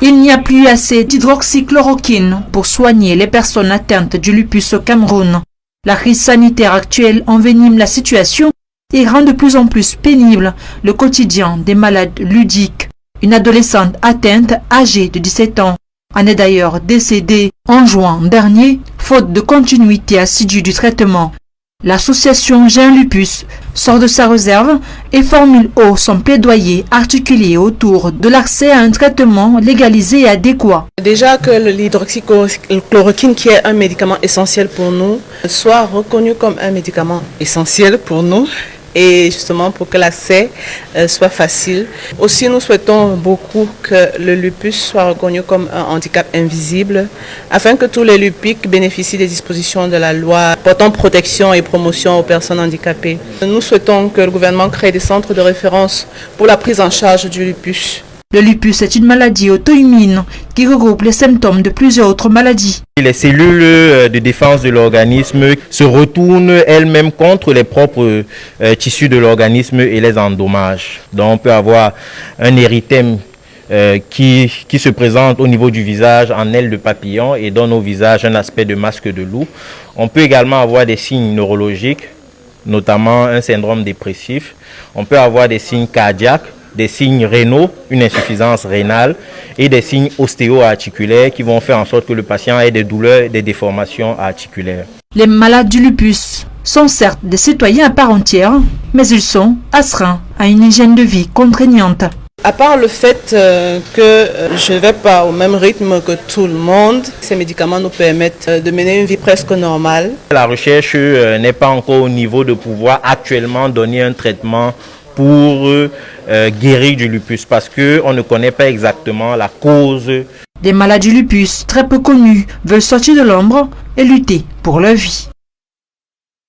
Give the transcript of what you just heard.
Il n'y a plus assez d'hydroxychloroquine pour soigner les personnes atteintes du lupus au Cameroun. La crise sanitaire actuelle envenime la situation et rend de plus en plus pénible le quotidien des malades ludiques. Une adolescente atteinte, âgée de 17 ans, en est d'ailleurs décédée en juin dernier, faute de continuité assidue du traitement. L'association J'ai un lupus sort de sa réserve et formule haut son plaidoyer articulé autour de l'accès à un traitement légalisé et adéquat. Déjà que l'hydroxychloroquine, qui est un médicament essentiel pour nous, soit reconnu comme un médicament essentiel pour nous. Et justement pour que l'accès soit facile. Aussi, nous souhaitons beaucoup que le lupus soit reconnu comme un handicap invisible afin que tous les lupiques bénéficient des dispositions de la loi portant protection et promotion aux personnes handicapées. Nous souhaitons que le gouvernement crée des centres de référence pour la prise en charge du lupus. Le lupus est une maladie auto-immune qui regroupe les symptômes de plusieurs autres maladies. Les cellules de défense de l'organisme se retournent elles-mêmes contre les propres tissus de l'organisme et les endommagent. Donc on peut avoir un érythème qui se présente au niveau du visage en aile de papillon et donne au visage un aspect de masque de loup. On peut également avoir des signes neurologiques, notamment un syndrome dépressif. On peut avoir des signes cardiaques, des signes rénaux, une insuffisance rénale et des signes ostéo-articulaires qui vont faire en sorte que le patient ait des douleurs et des déformations articulaires. Les malades du lupus sont certes des citoyens à part entière, mais ils sont astreints à une hygiène de vie contraignante. À part le fait que je ne vais pas au même rythme que tout le monde, ces médicaments nous permettent de mener une vie presque normale. La recherche n'est pas encore au niveau de pouvoir actuellement donner un traitement pour guérir du lupus parce qu'on ne connaît pas exactement la cause. Des malades du lupus très peu connus veulent sortir de l'ombre et lutter pour leur vie.